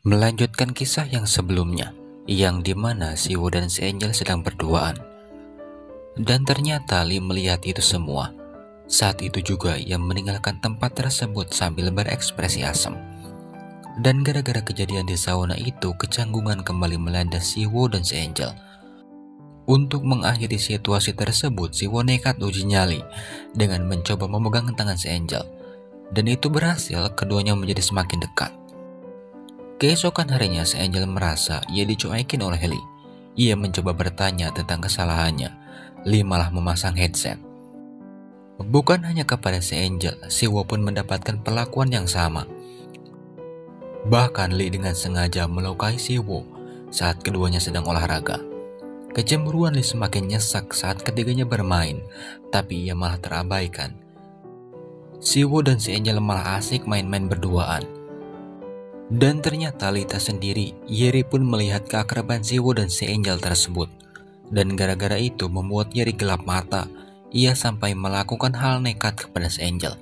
Melanjutkan kisah yang sebelumnya, yang dimana si Wu dan si Angel sedang berduaan. Dan ternyata Lee melihat itu semua. Saat itu juga ia meninggalkan tempat tersebut sambil berekspresi asam. Dan gara-gara kejadian di sauna itu, kecanggungan kembali melanda si Wu dan si Angel. Untuk mengakhiri situasi tersebut, si Wu nekat uji nyali dengan mencoba memegang tangan si Angel. Dan itu berhasil, keduanya menjadi semakin dekat. Keesokan harinya, si Angel merasa ia dicuekin oleh Lee. Ia mencoba bertanya tentang kesalahannya. Lee malah memasang headset. Bukan hanya kepada si Angel, si Wo pun mendapatkan perlakuan yang sama. Bahkan Lee dengan sengaja melukai si Wo saat keduanya sedang olahraga. Kecemburuan Lee semakin nyesak saat ketiganya bermain, tapi ia malah terabaikan. Si Wo dan si Angel malah asik main-main berduaan. Dan ternyata Lee tak sendiri, Yeri pun melihat keakraban si Wu dan si Angel tersebut. Dan gara-gara itu membuat Yeri gelap mata. Ia sampai melakukan hal nekat kepada si Angel.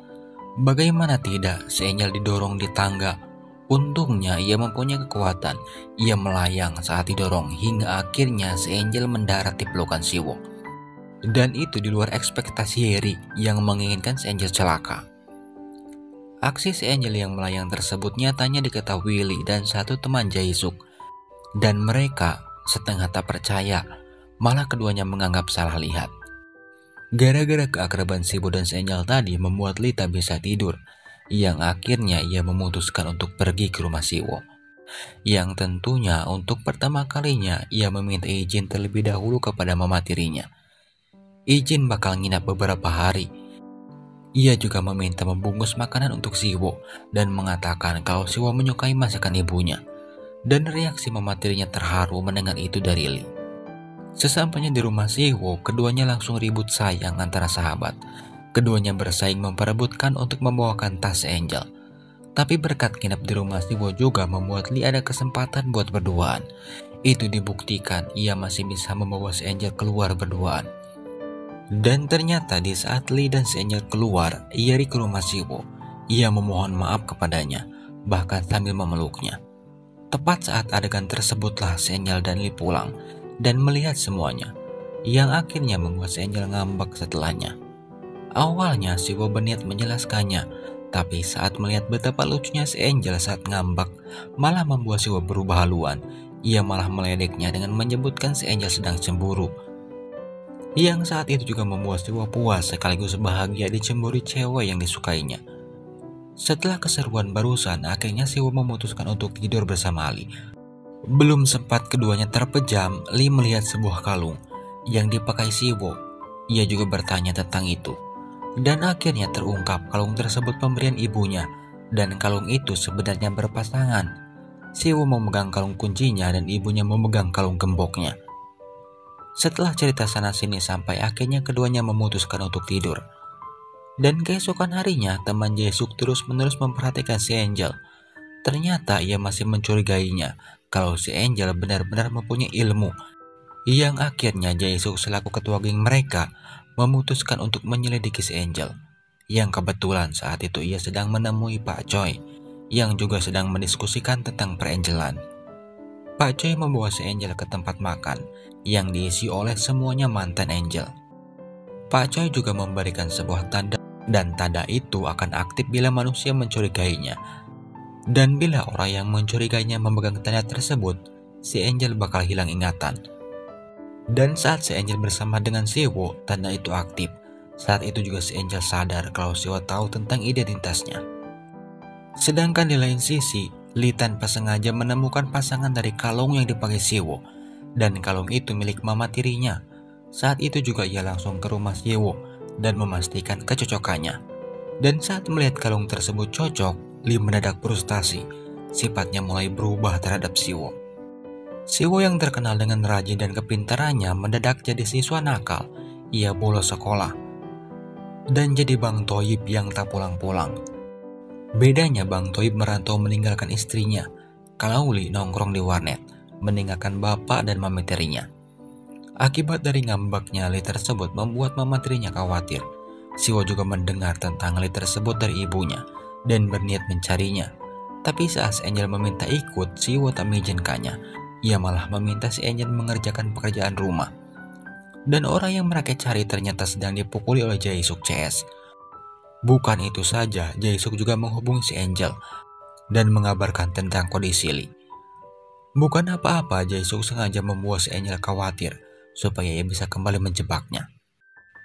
Bagaimana tidak, si Angel didorong di tangga. Untungnya ia mempunyai kekuatan. Ia melayang saat didorong hingga akhirnya si Angel mendarat di pelukan si Wu. Dan itu di luar ekspektasi Yeri yang menginginkan si Angel celaka. Aksi si Angel yang melayang tersebut nyatanya diketahui Lee dan satu teman Jae-suk. Dan mereka setengah tak percaya, malah keduanya menganggap salah lihat. Gara-gara keakraban si Wu dan si Angel tadi membuat Lee tak bisa tidur, yang akhirnya ia memutuskan untuk pergi ke rumah si Wu. Yang tentunya untuk pertama kalinya ia meminta izin terlebih dahulu kepada mama tirinya. Izin bakal nginap beberapa hari. Ia juga meminta membungkus makanan untuk si Wu dan mengatakan kalau si Wu menyukai masakan ibunya. Dan reaksi mama tirinya terharu mendengar itu dari Lee. Sesampainya di rumah si Wu, keduanya langsung ribut sayang antara sahabat. Keduanya bersaing memperebutkan untuk membawakan tas Angel. Tapi berkat nginap di rumah si Wu juga membuat Lee ada kesempatan buat berduaan. Itu dibuktikan ia masih bisa membawa si Angel keluar berduaan. Dan ternyata di saat Lee dan si Angel keluar, Yeri ke rumah si Wu. Ia memohon maaf kepadanya, bahkan sambil memeluknya. Tepat saat adegan tersebutlah si Angel dan Lee pulang dan melihat semuanya, yang akhirnya membuat si Angel ngambek setelahnya. Awalnya si Wu berniat menjelaskannya, tapi saat melihat betapa lucunya si Angel saat ngambek, malah membuat si Wu berubah haluan. Ia malah meledeknya dengan menyebutkan si Angel sedang cemburu. Yang saat itu juga membuat si Wu puas sekaligus bahagia dicemburi cewek yang disukainya. Setelah keseruan barusan, akhirnya si Wu memutuskan untuk tidur bersama Lee. Belum sempat keduanya terpejam, Lee melihat sebuah kalung yang dipakai si Wu. Ia juga bertanya tentang itu. Dan akhirnya terungkap kalung tersebut pemberian ibunya, dan kalung itu sebenarnya berpasangan. Si Wu memegang kalung kuncinya dan ibunya memegang kalung gemboknya. Setelah cerita sana-sini sampai akhirnya keduanya memutuskan untuk tidur. Dan keesokan harinya teman Jae-suk terus-menerus memperhatikan si Angel. Ternyata ia masih mencurigainya kalau si Angel benar-benar mempunyai ilmu. Yang akhirnya Jae-suk selaku ketua geng mereka memutuskan untuk menyelidiki si Angel. Yang kebetulan saat itu ia sedang menemui Pak Choi yang juga sedang mendiskusikan tentang perangelan. Pak Choi membawa si Angel ke tempat makan yang diisi oleh semuanya mantan Angel. Pak Choi juga memberikan sebuah tanda, dan tanda itu akan aktif bila manusia mencurigainya. Dan bila orang yang mencurigainya memegang tanda tersebut, si Angel bakal hilang ingatan. Dan saat si Angel bersama dengan si Wu, tanda itu aktif. Saat itu juga si Angel sadar kalau si Wu tahu tentang identitasnya. Sedangkan di lain sisi, Lee tanpa sengaja menemukan pasangan dari kalung yang dipakai si Wu. Dan kalung itu milik mama tirinya. Saat itu juga ia langsung ke rumah si Wu dan memastikan kecocokannya. Dan saat melihat kalung tersebut cocok, Lee mendadak frustasi. Sifatnya mulai berubah terhadap si Wu. Si Wu yang terkenal dengan rajin dan kepintarannya mendadak jadi siswa nakal. Ia bolos sekolah dan jadi Bang Toyib yang tak pulang-pulang. Bedanya Bang Toyib merantau meninggalkan istrinya, kalau Lee nongkrong di warnet, meninggalkan bapak dan mama tirinya. Akibat dari ngambeknya Lee tersebut membuat mama tirinya khawatir. Si Wu juga mendengar tentang Lee tersebut dari ibunya dan berniat mencarinya. Tapi saat si Angel meminta ikut, Siwo tak mengizinkannya. Ia malah meminta si Angel mengerjakan pekerjaan rumah. Dan orang yang mereka cari ternyata sedang dipukuli oleh Jae-suk CS. Bukan itu saja, Jae-suk juga menghubungi si Angel dan mengabarkan tentang kondisi Lee. Bukan apa-apa, Jae-suk sengaja membuat si Angel khawatir supaya ia bisa kembali menjebaknya.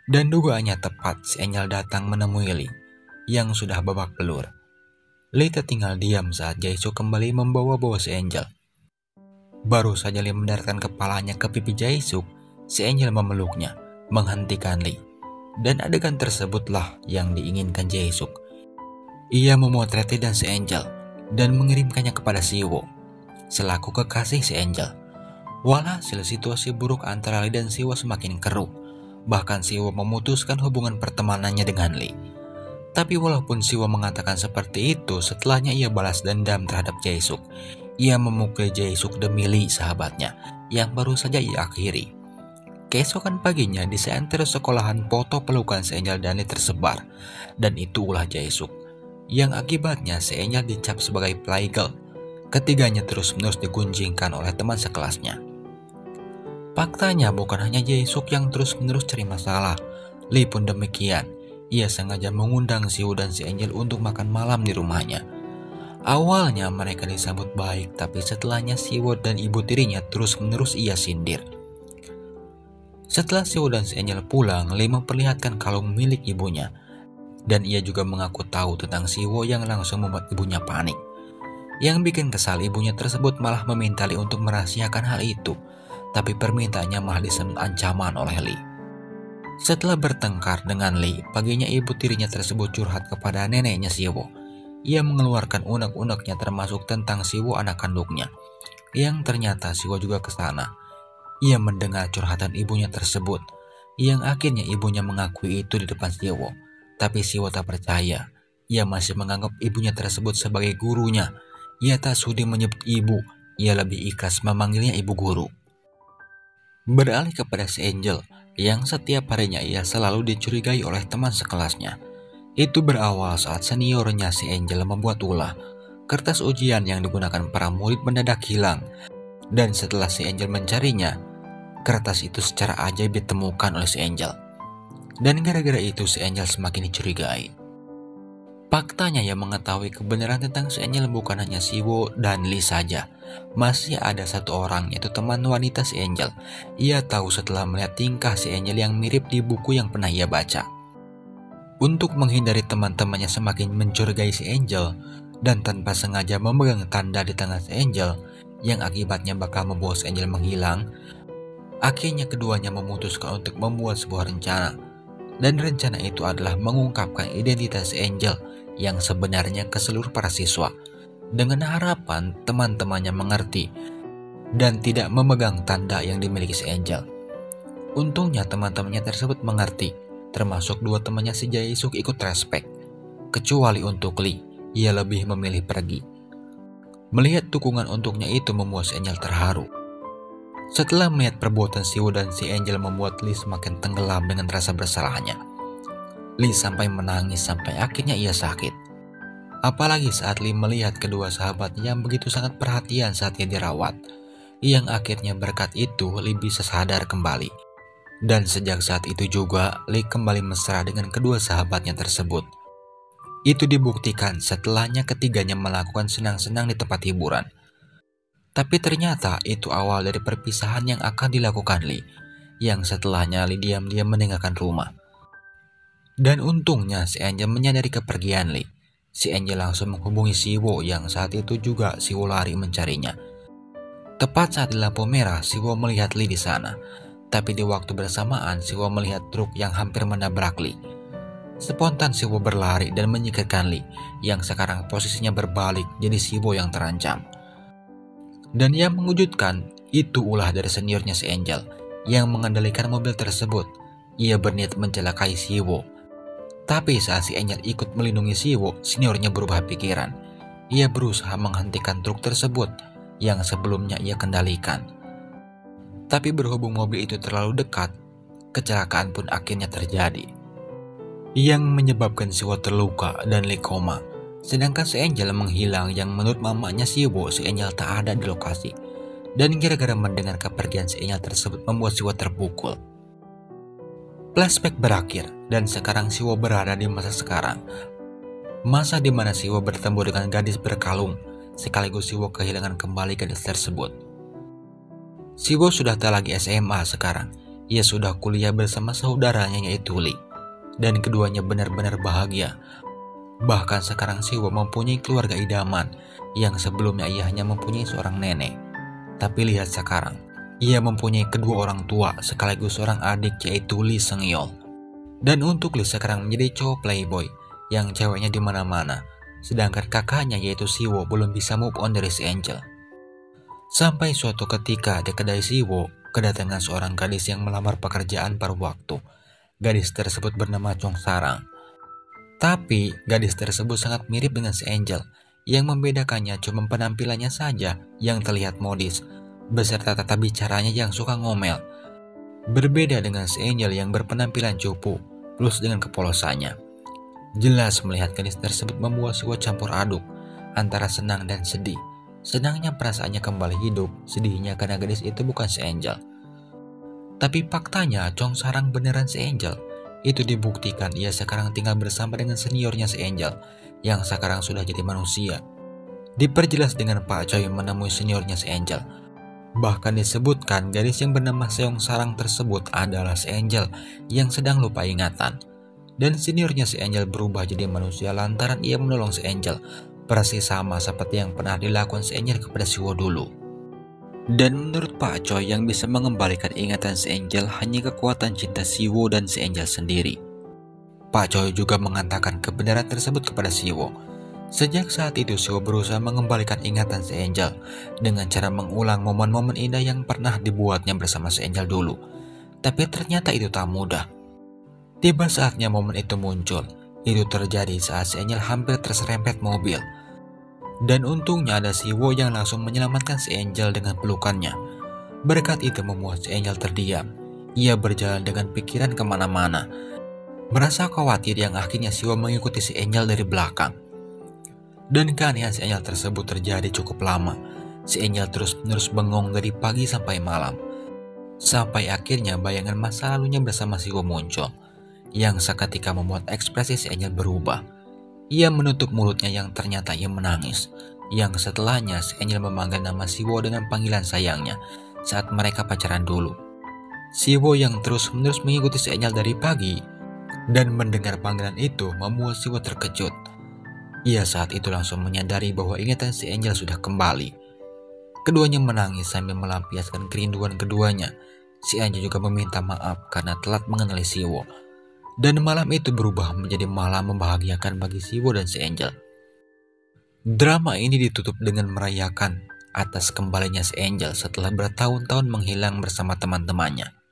Dan dugaannya tepat, si Angel datang menemui Lee yang sudah babak belur. Lee tertinggal diam saat Jae-suk kembali membawa-bawa si Angel. Baru saja Lee mendaratkan kepalanya ke pipi Jae-suk, si Angel memeluknya, menghentikan Lee. Dan adegan tersebutlah yang diinginkan Jae-suk. Ia memotret Lee dan si Angel dan mengirimkannya kepada Siwo selaku kekasih si Angel. Walhasil situasi buruk antara Lee dan Siwo semakin keruh. Bahkan Siwo memutuskan hubungan pertemanannya dengan Lee. Tapi walaupun Siwo mengatakan seperti itu, setelahnya ia balas dendam terhadap Jae-suk. Ia memukul Jae-suk demi Lee sahabatnya yang baru saja ia akhiri. Keesokan paginya di seantero sekolahan foto pelukan si Angel dan Lee tersebar. Dan itu ulah Jae-suk, yang akibatnya si Angel dicap sebagai playgirl. Ketiganya terus-menerus digunjingkan oleh teman sekelasnya. Faktanya bukan hanya Jae-suk yang terus-menerus cari masalah, Lee pun demikian. Ia sengaja mengundang Siwo dan si Angel untuk makan malam di rumahnya. Awalnya mereka disambut baik, tapi setelahnya Siwo dan ibu tirinya terus-menerus ia sindir. Setelah Siwo dan si Angel pulang, Lee memperlihatkan kalung milik ibunya. Dan ia juga mengaku tahu tentang Siwo yang langsung membuat ibunya panik. Yang bikin kesal, ibunya tersebut malah meminta Lee untuk merahasiakan hal itu. Tapi permintaannya malah disambut ancaman oleh Lee. Setelah bertengkar dengan Lee, paginya ibu tirinya tersebut curhat kepada neneknya Siwo. Ia mengeluarkan unek-uneknya termasuk tentang Siwo anak kandungnya. Yang ternyata Siwo juga ke sana. Ia mendengar curhatan ibunya tersebut, yang akhirnya ibunya mengakui itu di depan Siwo. Tapi Siwo tak percaya. Ia masih menganggap ibunya tersebut sebagai gurunya. Ia tak sudi menyebut ibu. Ia lebih ikhlas memanggilnya ibu guru. Beralih kepada si Angel, yang setiap harinya ia selalu dicurigai oleh teman sekelasnya. Itu berawal saat seniornya si Angel membuat ulah. Kertas ujian yang digunakan para murid mendadak hilang. Dan setelah si Angel mencarinya, kertas itu secara ajaib ditemukan oleh si Angel. Dan gara-gara itu si Angel semakin dicurigai. Faktanya yang mengetahui kebenaran tentang si Angel bukan hanya Siwo dan Lee saja. Masih ada satu orang, yaitu teman wanita si Angel. Ia tahu setelah melihat tingkah si Angel yang mirip di buku yang pernah ia baca. Untuk menghindari teman-temannya semakin mencurigai si Angel dan tanpa sengaja memegang tanda di tangan si Angel yang akibatnya bakal membawa si Angel menghilang, akhirnya keduanya memutuskan untuk membuat sebuah rencana. Dan rencana itu adalah mengungkapkan identitas si Angel yang sebenarnya ke seluruh para siswa, dengan harapan teman-temannya mengerti dan tidak memegang tanda yang dimiliki si Angel. Untungnya teman-temannya tersebut mengerti, termasuk dua temannya si Jae-suk ikut respek. Kecuali untuk Lee, ia lebih memilih pergi. Melihat dukungan untuknya itu membuat si Angel terharu. Setelah melihat perbuatan Siwo dan si Angel membuat Lee semakin tenggelam dengan rasa bersalahnya. Lee sampai menangis sampai akhirnya ia sakit. Apalagi saat Lee melihat kedua sahabatnya yang begitu sangat perhatian saat ia dirawat. Yang akhirnya berkat itu Lee bisa sadar kembali. Dan sejak saat itu juga Lee kembali mesra dengan kedua sahabatnya tersebut. Itu dibuktikan setelahnya ketiganya melakukan senang-senang di tempat hiburan. Tapi ternyata itu awal dari perpisahan yang akan dilakukan Lee, yang setelahnya Lee diam-diam meninggalkan rumah. Dan untungnya si Angel menyadari kepergian Lee. Si Angel langsung menghubungi Siwo yang saat itu juga Siwo lari mencarinya. Tepat saat di lampu merah, Siwo melihat Lee di sana. Tapi di waktu bersamaan, Siwo melihat truk yang hampir menabrak Lee. Spontan Siwo berlari dan menyingkirkan Lee, yang sekarang posisinya berbalik jadi Siwo yang terancam. Dan yang mengejutkan, itu ulah dari seniornya si Angel yang mengendalikan mobil tersebut. Ia berniat mencelakai Siwo. Tapi saat si Angel ikut melindungi Siwo, seniornya berubah pikiran. Ia berusaha menghentikan truk tersebut yang sebelumnya ia kendalikan. Tapi berhubung mobil itu terlalu dekat, kecelakaan pun akhirnya terjadi. Yang menyebabkan Siwo terluka dan Lee koma. Sedangkan si Angel menghilang yang menurut mamanya Siwo, si Angel tak ada di lokasi. Dan gara-gara mendengar kepergian si Angel tersebut membuat Siwo terpukul. Flashback berakhir dan sekarang Siwo berada di masa sekarang. Masa di mana Siwo bertemu dengan gadis berkalung, sekaligus Siwo kehilangan kembali gadis tersebut. Siwo sudah tak lagi SMA sekarang. Ia sudah kuliah bersama saudaranya yaitu Lee. Dan keduanya benar-benar bahagia. Bahkan sekarang Siwo mempunyai keluarga idaman yang sebelumnya ia hanya mempunyai seorang nenek. Tapi lihat sekarang, ia mempunyai kedua orang tua sekaligus seorang adik yaitu Lee Seung-yeol. Dan untuk Lee sekarang menjadi cowok playboy yang ceweknya di mana-mana. Sedangkan kakaknya yaitu Siwo belum bisa move on dari si Angel. Sampai suatu ketika di kedai Siwo kedatangan seorang gadis yang melamar pekerjaan paruh waktu. Gadis tersebut bernama Chong Sarang. Tapi gadis tersebut sangat mirip dengan si Angel. Yang membedakannya cuma penampilannya saja yang terlihat modis, beserta tata bicaranya yang suka ngomel. Berbeda dengan si Angel yang berpenampilan cupu, plus dengan kepolosannya. Jelas melihat gadis tersebut membuat Siwo campur aduk antara senang dan sedih. Senangnya perasaannya kembali hidup, sedihnya karena gadis itu bukan si Angel. Tapi faktanya Chong Sarang beneran si Angel. Itu dibuktikan ia sekarang tinggal bersama dengan seniornya si Angel yang sekarang sudah jadi manusia. Diperjelas dengan Pak Choi menemui seniornya si Angel. Bahkan disebutkan gadis yang bernama Seong Sarang tersebut adalah si Angel yang sedang lupa ingatan. Dan seniornya si Angel berubah jadi manusia lantaran ia menolong si Angel, persis sama seperti yang pernah dilakukan si Angel kepada Siwo dulu. Dan menurut Pak Choi yang bisa mengembalikan ingatan si Angel hanya kekuatan cinta Siwo dan si Angel sendiri. Pak Choi juga mengatakan kebenaran tersebut kepada Siwo. Sejak saat itu Siwo berusaha mengembalikan ingatan si Angel dengan cara mengulang momen-momen indah yang pernah dibuatnya bersama si Angel dulu. Tapi ternyata itu tak mudah. Tiba saatnya momen itu muncul. Itu terjadi saat si Angel hampir terserempet mobil. Dan untungnya ada Siwo yang langsung menyelamatkan si Angel dengan pelukannya. Berkat itu membuat si Angel terdiam. Ia berjalan dengan pikiran kemana-mana. Merasa khawatir yang akhirnya Siwo mengikuti si Angel dari belakang. Dan keanehan si Angel tersebut terjadi cukup lama. Si Angel terus-menerus bengong dari pagi sampai malam. Sampai akhirnya bayangan masa lalunya bersama Siwo muncul. Yang seketika membuat ekspresi si Angel berubah. Ia menutup mulutnya yang ternyata ia menangis. Yang setelahnya si Angel memanggil nama Siwo dengan panggilan sayangnya saat mereka pacaran dulu. Siwo yang terus-menerus mengikuti si Angel dari pagi dan mendengar panggilan itu membuat Siwo terkejut. Ia saat itu langsung menyadari bahwa ingatan si Angel sudah kembali. Keduanya menangis sambil melampiaskan kerinduan keduanya. Si Angel juga meminta maaf karena telat mengenali Siwo. Dan malam itu berubah menjadi malam membahagiakan bagi Siwo dan si Angel. Drama ini ditutup dengan merayakan atas kembalinya si Angel setelah bertahun-tahun menghilang bersama teman-temannya.